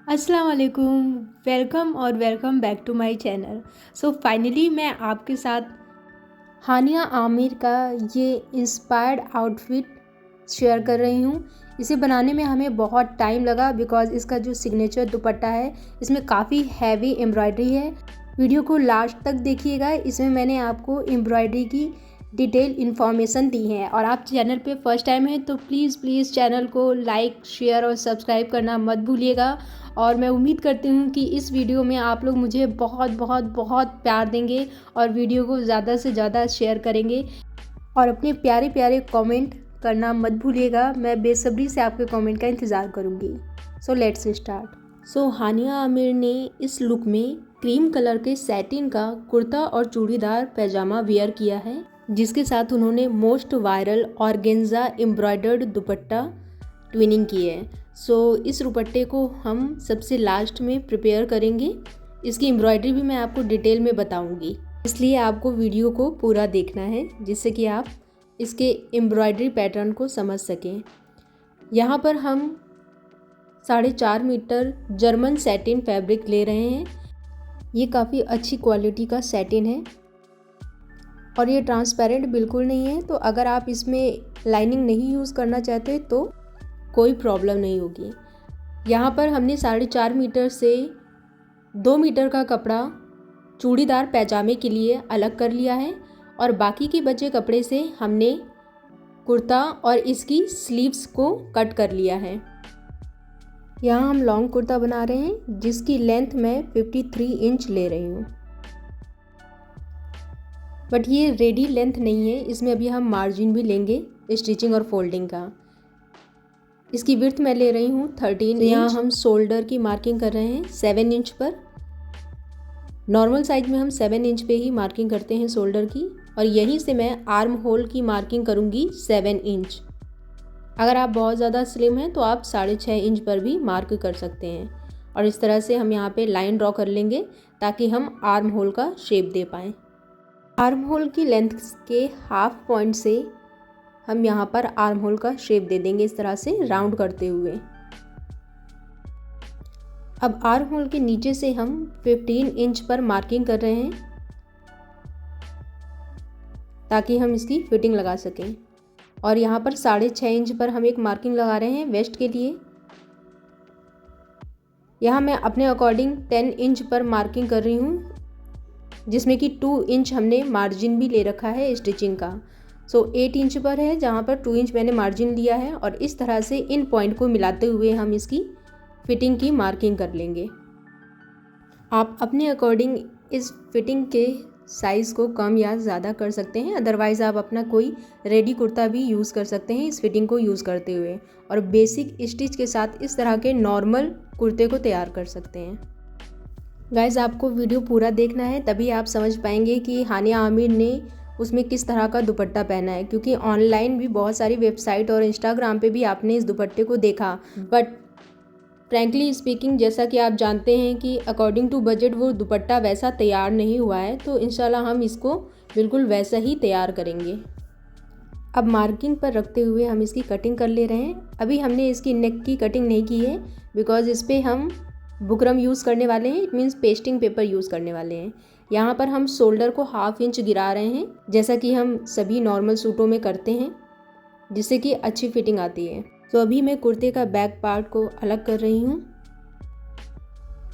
अस्सलाम वालेकुम। Welcome back to my channel. So finally मैं आपके साथ हानिया आमिर का ये इंस्पायर्ड आउटफिट शेयर कर रही हूँ। इसे बनाने में हमें बहुत टाइम लगा बिकॉज़ इसका जो सिग्नेचर दुपट्टा है इसमें काफ़ी हैवी एम्ब्रॉयडरी है। वीडियो को लास्ट तक देखिएगा, इसमें मैंने आपको एम्ब्रॉयडरी की डिटेल इन्फॉर्मेशन दी है। और आप चैनल पे फर्स्ट टाइम हैं तो प्लीज़ चैनल को लाइक, शेयर और सब्सक्राइब करना मत भूलिएगा। और मैं उम्मीद करती हूँ कि इस वीडियो में आप लोग मुझे बहुत प्यार देंगे और वीडियो को ज़्यादा से ज़्यादा शेयर करेंगे और अपने प्यारे प्यारे कमेंट करना मत भूलिएगा। मैं बेसब्री से आपके कमेंट का इंतज़ार करूँगी। So let's start. So Hania Aamir ने इस लुक में क्रीम कलर के सैटिन का कुर्ता और चूड़ीदार पैजामा वियर किया है, जिसके साथ उन्होंने मोस्ट वायरल ऑर्गेन्जा एम्ब्रॉयडर्ड दुपट्टा ट्विनिंग की है। इस दुपट्टे को हम सबसे लास्ट में प्रिपेयर करेंगे। इसकी एम्ब्रॉयडरी भी मैं आपको डिटेल में बताऊंगी, इसलिए आपको वीडियो को पूरा देखना है जिससे कि आप इसके एम्ब्रॉयडरी पैटर्न को समझ सकें। यहाँ पर हम 4.5 मीटर जर्मन सैटिन फैब्रिक ले रहे हैं। ये काफ़ी अच्छी क्वालिटी का सैटिन है और ये ट्रांसपेरेंट बिल्कुल नहीं है, तो अगर आप इसमें लाइनिंग नहीं यूज़ करना चाहते तो कोई प्रॉब्लम नहीं होगी। यहाँ पर हमने 4.5 मीटर से 2 मीटर का कपड़ा चूड़ीदार पैजामे के लिए अलग कर लिया है और बाकी के बचे कपड़े से हमने कुर्ता और इसकी स्लीव्स को कट कर लिया है। यहाँ हम लॉन्ग कुर्ता बना रहे हैं जिसकी लेंथ मैं 53 इंच ले रही हूँ, बट ये रेडी लेंथ नहीं है, इसमें अभी हम मार्जिन भी लेंगे स्टिचिंग और फोल्डिंग का। इसकी विड्थ मैं ले रही हूँ 13 इंच। यहाँ हम शोल्डर की मार्किंग कर रहे हैं 7 इंच पर। नॉर्मल साइज में हम 7 इंच पे ही मार्किंग करते हैं शोल्डर की, और यहीं से मैं आर्म होल की मार्किंग करूँगी 7 इंच। अगर आप बहुत ज़्यादा स्लिम हैं तो आप 6.5 इंच पर भी मार्क कर सकते हैं। और इस तरह से हम यहाँ पे लाइन ड्रॉ कर लेंगे ताकि हम आर्म होल का शेप दे पाएँ। आर्म होल की लेंथ के हाफ पॉइंट से हम यहाँ पर आर्म होल का शेप दे देंगे इस तरह से राउंड करते हुए। अब आर्म होल के नीचे से हम 15 इंच पर मार्किंग कर रहे हैं ताकि हम इसकी फिटिंग लगा सकें। और यहाँ पर 6.5 इंच पर हम एक मार्किंग लगा रहे हैं वेस्ट के लिए। यहाँ मैं अपने अकॉर्डिंग 10 इंच पर मार्किंग कर रही हूँ, जिसमें कि 2 इंच हमने मार्जिन भी ले रखा है स्टिचिंग का। 8 इंच पर है जहाँ पर 2 इंच मैंने मार्जिन लिया है, और इस तरह से इन पॉइंट को मिलाते हुए हम इसकी फिटिंग की मार्किंग कर लेंगे। आप अपने अकॉर्डिंग इस फिटिंग के साइज़ को कम या ज़्यादा कर सकते हैं, अदरवाइज़ आप अपना कोई रेडी कुर्ता भी यूज़ कर सकते हैं इस फिटिंग को यूज़ करते हुए, और बेसिक स्टिच के साथ इस तरह के नॉर्मल कुर्ते को तैयार कर सकते हैं। गाइज़, आपको वीडियो पूरा देखना है, तभी आप समझ पाएंगे कि हानिया आमिर ने उसमें किस तरह का दुपट्टा पहना है, क्योंकि ऑनलाइन भी बहुत सारी वेबसाइट और इंस्टाग्राम पे भी आपने इस दुपट्टे को देखा, बट फ्रैंकली स्पीकिंग जैसा कि आप जानते हैं कि अकॉर्डिंग टू बजट वो दुपट्टा वैसा तैयार नहीं हुआ है, तो इंशाल्लाह हम इसको बिल्कुल वैसा ही तैयार करेंगे। अब मार्किंग पर रखते हुए हम इसकी कटिंग कर ले रहे हैं। अभी हमने इसकी नेक की कटिंग नहीं की है बिकॉज इस पर हम बुकरम यूज़ करने वाले हैं, it means pasting paper use करने वाले हैं। यहाँ पर हम शोल्डर को हाफ इंच गिरा रहे हैं, जैसा कि हम सभी नॉर्मल सूटों में करते हैं, जिससे कि अच्छी फिटिंग आती है। तो अभी मैं कुर्ते का बैक पार्ट को अलग कर रही हूँ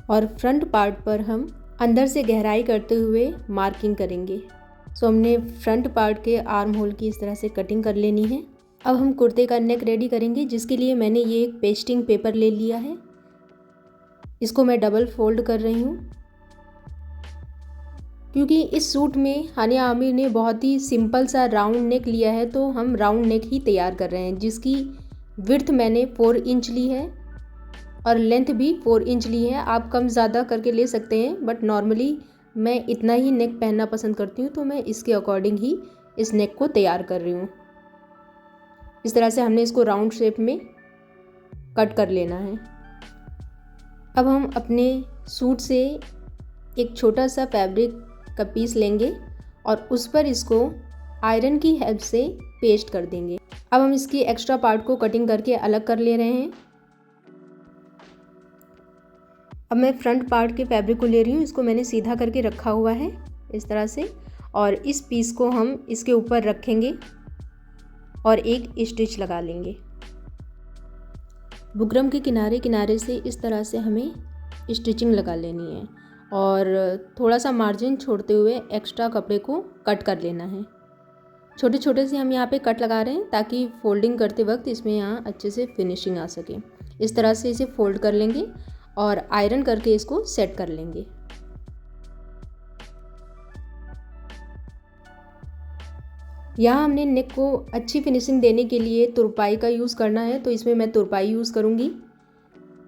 और फ्रंट पार्ट पर हम अंदर से गहराई करते हुए मार्किंग करेंगे। हमने फ्रंट पार्ट के आर्म होल की इस तरह से कटिंग कर लेनी है। अब हम कुर्ते का नेक रेडी करेंगे, जिसके लिए मैंने ये एक पेस्टिंग पेपर ले लिया है। इसको मैं डबल फोल्ड कर रही हूँ क्योंकि इस सूट में हानिया आमिर ने बहुत ही सिंपल सा राउंड नेक लिया है, तो हम राउंड नेक ही तैयार कर रहे हैं, जिसकी विड्थ मैंने 4 इंच ली है और लेंथ भी 4 इंच ली है। आप कम ज़्यादा करके ले सकते हैं, बट नॉर्मली मैं इतना ही नेक पहनना पसंद करती हूँ, तो मैं इसके अकॉर्डिंग ही इस नेक को तैयार कर रही हूँ। इस तरह से हमने इसको राउंड शेप में कट कर लेना है। अब हम अपने सूट से एक छोटा सा फैब्रिक का पीस लेंगे और उस पर इसको आयरन की हेल्प से पेस्ट कर देंगे। अब हम इसकी एक्स्ट्रा पार्ट को कटिंग करके अलग कर ले रहे हैं। अब मैं फ्रंट पार्ट के फैब्रिक को ले रही हूँ, इसको मैंने सीधा करके रखा हुआ है इस तरह से, और इस पीस को हम इसके ऊपर रखेंगे और एक स्टिच लगा लेंगे। बुकरम के किनारे किनारे से इस तरह से हमें स्टिचिंग लगा लेनी है और थोड़ा सा मार्जिन छोड़ते हुए एक्स्ट्रा कपड़े को कट कर लेना है। छोटे छोटे से हम यहाँ पे कट लगा रहे हैं ताकि फोल्डिंग करते वक्त इसमें यहाँ अच्छे से फिनिशिंग आ सके। इस तरह से इसे फोल्ड कर लेंगे और आयरन करके इसको सेट कर लेंगे। यहाँ हमने नेक को अच्छी फिनिशिंग देने के लिए तुरपाई का यूज़ करना है, तो इसमें मैं तुरपाई यूज़ करूँगी।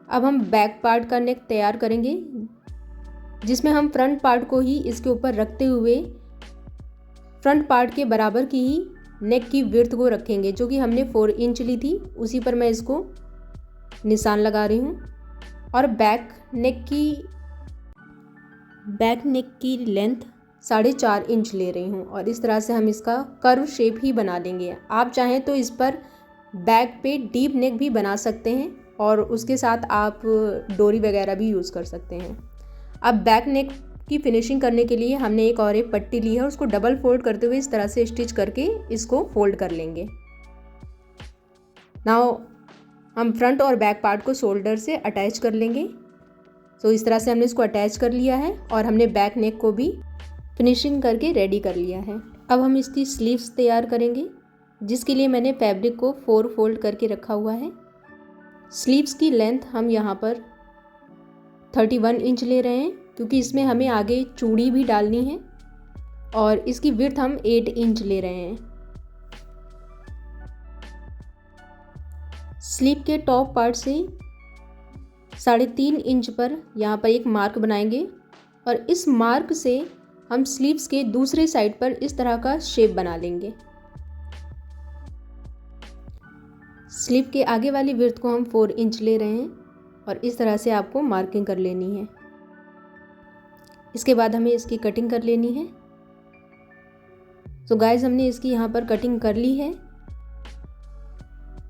अब हम बैक पार्ट का नेक तैयार करेंगे, जिसमें हम फ्रंट पार्ट को ही इसके ऊपर रखते हुए फ्रंट पार्ट के बराबर की ही नेक की विड्थ को रखेंगे, जो कि हमने 4 इंच ली थी, उसी पर मैं इसको निशान लगा रही हूँ। और बैक नेक की लेंथ 4.5 इंच ले रही हूँ और इस तरह से हम इसका कर्व शेप ही बना लेंगे। आप चाहें तो इस पर बैक पे डीप नेक भी बना सकते हैं और उसके साथ आप डोरी वगैरह भी यूज़ कर सकते हैं। अब बैक नेक की फिनिशिंग करने के लिए हमने एक और एक पट्टी ली है, उसको डबल फोल्ड करते हुए इस तरह से स्टिच करके इसको फोल्ड कर लेंगे। नाउ हम फ्रंट और बैक पार्ट को शोल्डर से अटैच कर लेंगे। तो इस तरह से हमने इसको अटैच कर लिया है और हमने बैक नेक को भी फिनिशिंग करके रेडी कर लिया है। अब हम इसकी स्लीव्स तैयार करेंगे, जिसके लिए मैंने फैब्रिक को 4 फोल्ड करके रखा हुआ है। स्लीव्स की लेंथ हम यहाँ पर 31 इंच ले रहे हैं, क्योंकि इसमें हमें आगे चूड़ी भी डालनी है, और इसकी विड्थ हम 8 इंच ले रहे हैं। स्लीव के टॉप पार्ट से 3.5 इंच पर यहाँ पर एक मार्क बनाएंगे और इस मार्क से हम स्लीव्स के दूसरे साइड पर इस तरह का शेप बना लेंगे। स्लीव के आगे वाली विड्थ को हम 4 इंच ले रहे हैं और इस तरह से आपको मार्किंग कर लेनी है। इसके बाद हमें इसकी कटिंग कर लेनी है। तो गाइस, हमने इसकी यहाँ पर कटिंग कर ली है।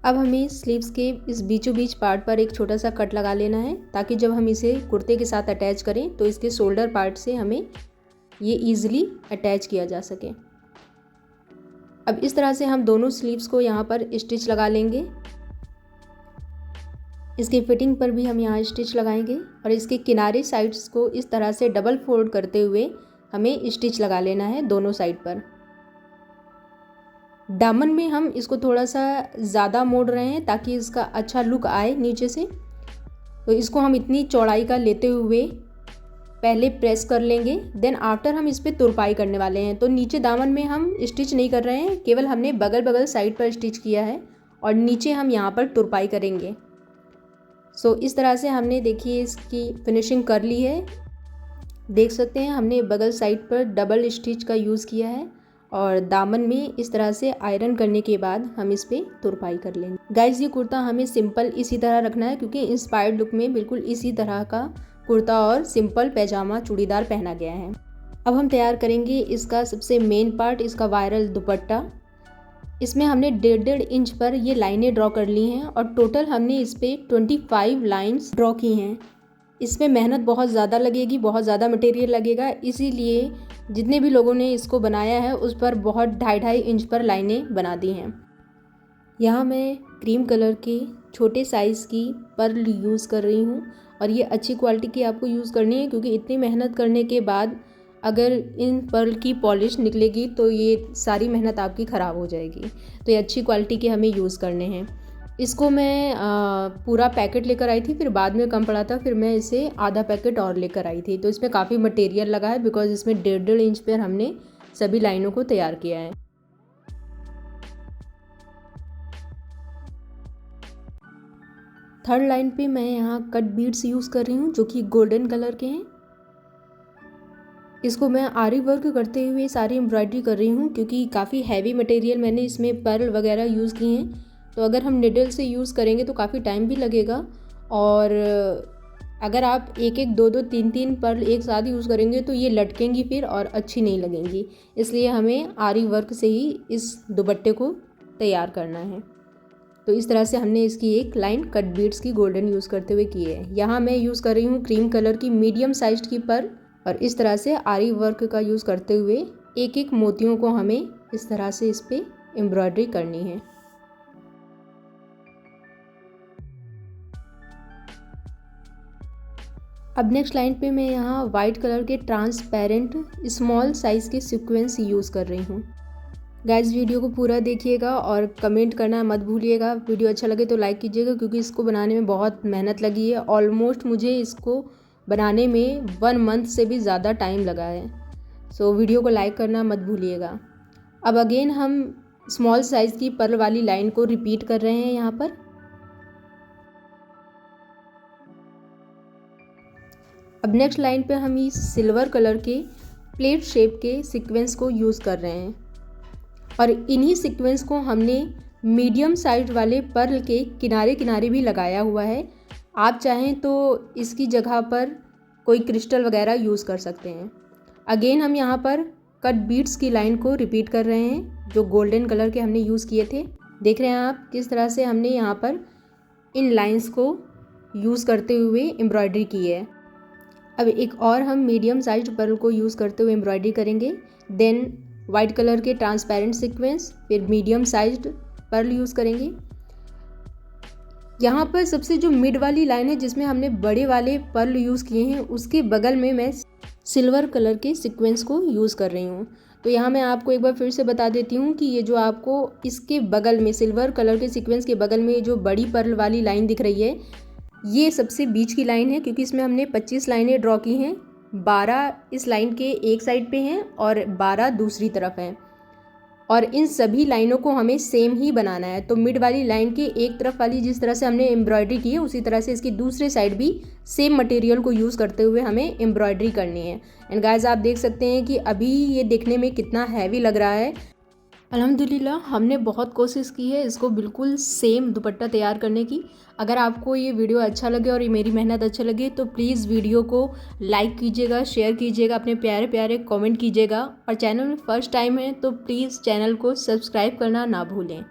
अब हमें स्लीव्स के इस बीचों बीच पार्ट पर एक छोटा सा कट लगा लेना है, ताकि जब हम इसे कुर्ते के साथ अटैच करें तो इसके शोल्डर पार्ट से हमें ये ईजिली अटैच किया जा सके। अब इस तरह से हम दोनों स्लीव्स को यहाँ पर स्टिच लगा लेंगे। इसकी फिटिंग पर भी हम यहाँ स्टिच लगाएंगे और इसके किनारे साइड्स को इस तरह से डबल फोल्ड करते हुए हमें स्टिच लगा लेना है दोनों साइड पर। दामन में हम इसको थोड़ा सा ज़्यादा मोड़ रहे हैं ताकि इसका अच्छा लुक आए नीचे से। तो इसको हम इतनी चौड़ाई का लेते हुए पहले प्रेस कर लेंगे, देन आफ्टर हम इस पर तुरपाई करने वाले हैं। तो नीचे दामन में हम स्टिच नहीं कर रहे हैं, केवल हमने बगल बगल साइड पर स्टिच किया है और नीचे हम यहाँ पर तुरपाई करेंगे। सो इस तरह से हमने, देखिए, इसकी फिनिशिंग कर ली है। देख सकते हैं हमने बगल साइड पर डबल स्टिच का यूज़ किया है और दामन में इस तरह से आयरन करने के बाद हम इस पर तुरपाई कर लेंगे। गाइज, ये कुर्ता हमें सिंपल इसी तरह रखना है, क्योंकि इंस्पायर्ड लुक में बिल्कुल इसी तरह का कुर्ता और सिंपल पैजामा चूड़ीदार पहना गया है। अब हम तैयार करेंगे इसका सबसे मेन पार्ट, इसका वायरल दुपट्टा। इसमें हमने 1.5 इंच पर ये लाइनें ड्रॉ कर ली हैं और टोटल हमने इस पर 25 लाइन्स ड्रॉ की हैं। इसमें मेहनत बहुत ज़्यादा लगेगी, बहुत ज़्यादा मटेरियल लगेगा, इसीलिए जितने भी लोगों ने इसको बनाया है उस पर बहुत 2.5 इंच पर लाइनें बना दी हैं। यहाँ मैं क्रीम कलर की छोटे साइज़ की पर्ल यूज़ कर रही हूँ और ये अच्छी क्वालिटी की आपको यूज़ करनी है, क्योंकि इतनी मेहनत करने के बाद अगर इन पर्ल की पॉलिश निकलेगी तो ये सारी मेहनत आपकी ख़राब हो जाएगी। तो ये अच्छी क्वालिटी के हमें यूज़ करने हैं। इसको मैं पूरा पैकेट लेकर आई थी, फिर बाद में कम पड़ा था, फिर मैं इसे आधा पैकेट और लेकर आई थी। तो इसमें काफ़ी मटेरियल लगा है, बिकॉज इसमें 1.5 इंच पर हमने सभी लाइनों को तैयार किया है। थर्ड लाइन पे मैं यहाँ कट बीड्स यूज़ कर रही हूँ, जो कि गोल्डन कलर के हैं। इसको मैं आरी वर्क करते हुए सारी एम्ब्रॉयडरी कर रही हूँ, क्योंकि काफ़ी हैवी मटेरियल मैंने इसमें पर्ल वगैरह यूज़ किए हैं। तो अगर हम निडल से यूज़ करेंगे तो काफ़ी टाइम भी लगेगा, और अगर आप 1-1, 2-2, 3-3 पर्ल एक साथ यूज़ करेंगे तो ये लटकेंगी फिर और अच्छी नहीं लगेंगी। इसलिए हमें आरी वर्क से ही इस दुपट्टे को तैयार करना है। तो इस तरह से हमने इसकी एक लाइन कट बीड्स की गोल्डन यूज़ करते हुए की है। यहाँ मैं यूज़ कर रही हूँ क्रीम कलर की मीडियम साइज की पर्ल, और इस तरह से आरी वर्क का यूज़ करते हुए एक एक मोतियों को हमें इस तरह से इस पर एम्ब्रॉयडरी करनी है। अब नेक्स्ट लाइन पे मैं यहाँ वाइट कलर के ट्रांसपेरेंट स्मॉल साइज़ के सीक्वेंस यूज़ कर रही हूँ। गाइस वीडियो को पूरा देखिएगा और कमेंट करना मत भूलिएगा। वीडियो अच्छा लगे तो लाइक कीजिएगा, क्योंकि इसको बनाने में बहुत मेहनत लगी है। ऑलमोस्ट मुझे इसको बनाने में 1 मंथ से भी ज़्यादा टाइम लगा है। सो वीडियो को लाइक करना मत भूलिएगा। अब अगेन हम स्मॉल साइज़ की पर्ल वाली लाइन को रिपीट कर रहे हैं यहाँ पर। अब नेक्स्ट लाइन पे हम इस सिल्वर कलर के प्लेट शेप के सीक्वेंस को यूज़ कर रहे हैं, और इन्हीं सीक्वेंस को हमने मीडियम साइज वाले पर्ल के किनारे किनारे भी लगाया हुआ है। आप चाहें तो इसकी जगह पर कोई क्रिस्टल वगैरह यूज़ कर सकते हैं। अगेन हम यहाँ पर कट बीड्स की लाइन को रिपीट कर रहे हैं, जो गोल्डन कलर के हमने यूज़ किए थे। देख रहे हैं आप किस तरह से हमने यहाँ पर इन लाइंस को यूज़ करते हुए एम्ब्रॉयडरी की है। अब एक और हम मीडियम साइज पर्ल को यूज़ करते हुए एम्ब्रॉयडरी करेंगे। देन वाइट कलर के ट्रांसपेरेंट सीक्वेंस, फिर मीडियम साइज्ड पर्ल यूज़ करेंगे। यहाँ पर सबसे जो मिड वाली लाइन है जिसमें हमने बड़े वाले पर्ल यूज़ किए हैं, उसके बगल में मैं सिल्वर कलर के सीक्वेंस को यूज़ कर रही हूँ। तो यहाँ मैं आपको एक बार फिर से बता देती हूँ कि ये जो आपको इसके बगल में सिल्वर कलर के सीक्वेंस के बगल में जो बड़ी पर्ल वाली लाइन दिख रही है, ये सबसे बीच की लाइन है, क्योंकि इसमें हमने 25 लाइनें ड्रॉ की हैं। 12 इस लाइन के एक साइड पे हैं और 12 दूसरी तरफ हैं, और इन सभी लाइनों को हमें सेम ही बनाना है। तो मिड वाली लाइन के एक तरफ वाली जिस तरह से हमने एम्ब्रॉयडरी की है, उसी तरह से इसकी दूसरे साइड भी सेम मटेरियल को यूज़ करते हुए हमें एम्ब्रॉयडरी करनी है। एंड गाइस आप देख सकते हैं कि अभी ये देखने में कितना हैवी लग रहा है। अल्हम्दुलिल्लाह हमने बहुत कोशिश की है इसको बिल्कुल सेम दुपट्टा तैयार करने की। अगर आपको ये वीडियो अच्छा लगे और ये मेरी मेहनत अच्छा लगे तो प्लीज़ वीडियो को लाइक कीजिएगा, शेयर कीजिएगा, अपने प्यारे प्यारे कमेंट कीजिएगा, और चैनल में फर्स्ट टाइम है तो प्लीज़ चैनल को सब्सक्राइब करना ना भूलें।